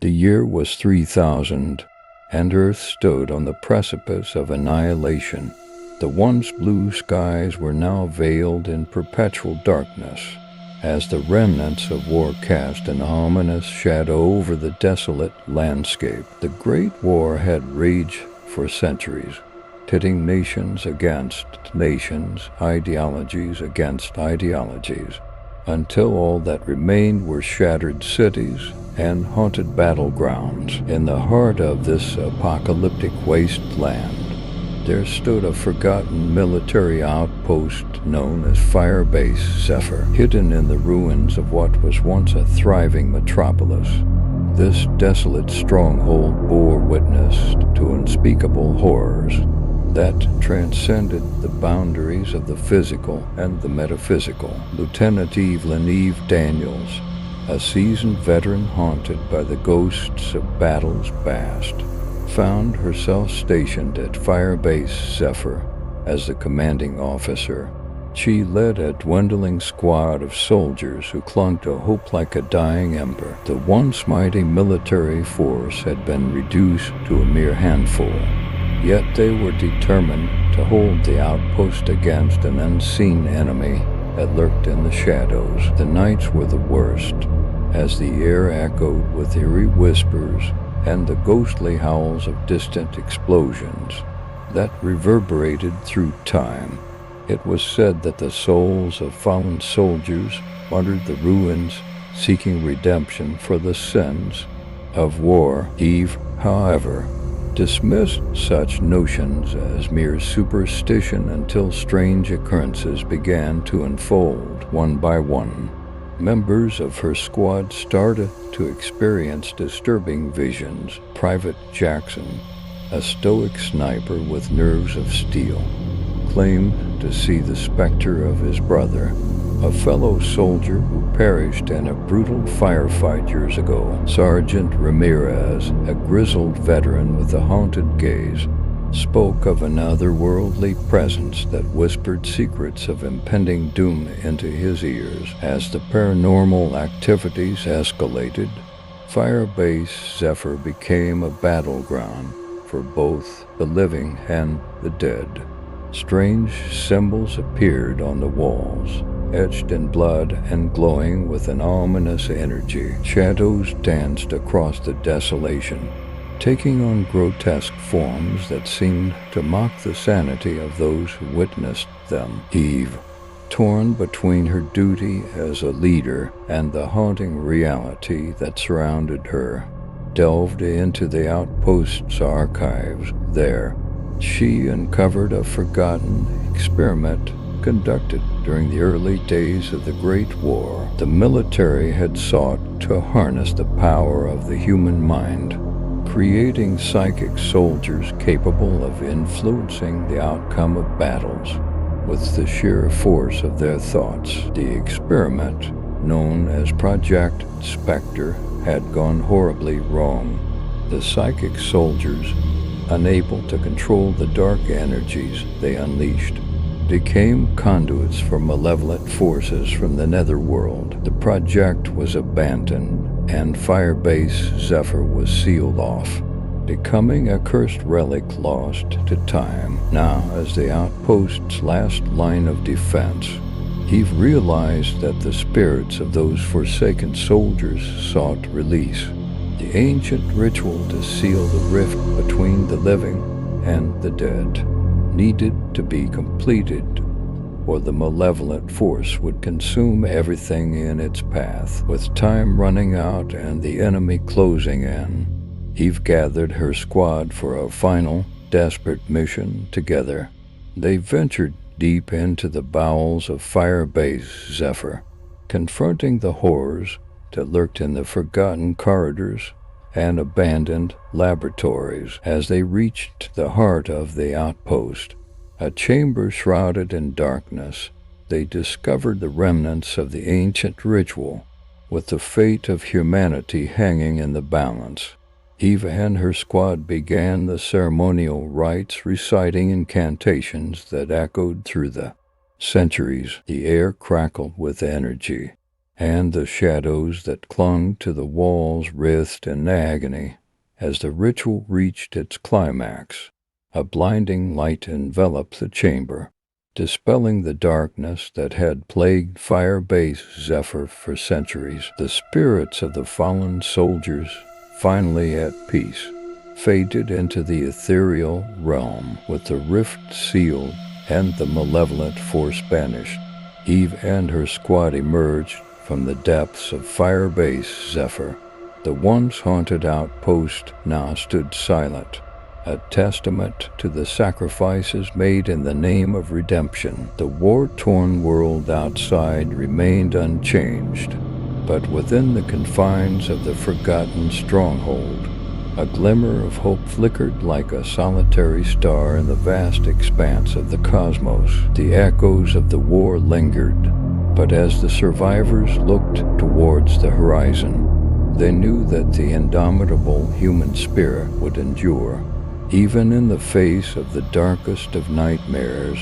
The year was 3000, and Earth stood on the precipice of annihilation. The once blue skies were now veiled in perpetual darkness, as the remnants of war cast an ominous shadow over the desolate landscape. The Great War had raged for centuries, pitting nations against nations, ideologies against ideologies, until all that remained were shattered cities and haunted battlegrounds. In the heart of this apocalyptic wasteland, there stood a forgotten military outpost known as Firebase Zephyr, hidden in the ruins of what was once a thriving metropolis. This desolate stronghold bore witness to unspeakable horrors that transcended the boundaries of the physical and the metaphysical. Lieutenant Evelyn Daniels, a seasoned veteran haunted by the ghosts of battles past, found herself stationed at Firebase Zephyr as the commanding officer. She led a dwindling squad of soldiers who clung to hope like a dying ember. The once mighty military force had been reduced to a mere handful, yet they were determined to hold the outpost against an unseen enemy that lurked in the shadows. The nights were the worst, as the air echoed with eerie whispers and the ghostly howls of distant explosions that reverberated through time. It was said that the souls of fallen soldiers wandered the ruins, seeking redemption for the sins of war. Eve, however, dismissed such notions as mere superstition until strange occurrences began to unfold. One by one, members of her squad started to experience disturbing visions. Private Jackson, a stoic sniper with nerves of steel, claimed to see the specter of his brother, a fellow soldier who perished in a brutal firefight years ago. Sergeant Ramirez, a grizzled veteran with a haunted gaze, spoke of an otherworldly presence that whispered secrets of impending doom into his ears. As the paranormal activities escalated, Firebase Zephyr became a battleground for both the living and the dead. Strange symbols appeared on the walls, etched in blood and glowing with an ominous energy. Shadows danced across the desolation, taking on grotesque forms that seemed to mock the sanity of those who witnessed them. Eve, torn between her duty as a leader and the haunting reality that surrounded her, delved into the outpost's archives. There, she uncovered a forgotten experiment conducted during the early days of the Great War. The military had sought to harness the power of the human mind, creating psychic soldiers capable of influencing the outcome of battles with the sheer force of their thoughts. The experiment, known as Project Specter, had gone horribly wrong. The psychic soldiers, unable to control the dark energies they unleashed, became conduits for malevolent forces from the netherworld. The project was abandoned, and Firebase Zephyr was sealed off, becoming a cursed relic lost to time. Now, as the outpost's last line of defense, Eve realized that the spirits of those forsaken soldiers sought release. The ancient ritual to seal the rift between the living and the dead needed to be completed, or the malevolent force would consume everything in its path. With time running out and the enemy closing in, Eve gathered her squad for a final, desperate mission together. They ventured deep into the bowels of Firebase Zephyr, confronting the horrors that lurked in the forgotten corridors and abandoned laboratories. As they reached the heart of the outpost, a chamber shrouded in darkness, they discovered the remnants of the ancient ritual, with the fate of humanity hanging in the balance. Eve and her squad began the ceremonial rites, reciting incantations that echoed through the centuries. The air crackled with energy, and the shadows that clung to the walls writhed in agony. As the ritual reached its climax, a blinding light enveloped the chamber, dispelling the darkness that had plagued Firebase Zephyr for centuries. The spirits of the fallen soldiers, finally at peace, faded into the ethereal realm with the rift sealed and the malevolent force banished. Eve and her squad emerged from the depths of Firebase Zephyr. The once haunted outpost now stood silent, a testament to the sacrifices made in the name of redemption. The war-torn world outside remained unchanged, but within the confines of the forgotten stronghold, a glimmer of hope flickered like a solitary star in the vast expanse of the cosmos. The echoes of the war lingered, but as the survivors looked towards the horizon, they knew that the indomitable human spirit would endure. Even in the face of the darkest of nightmares,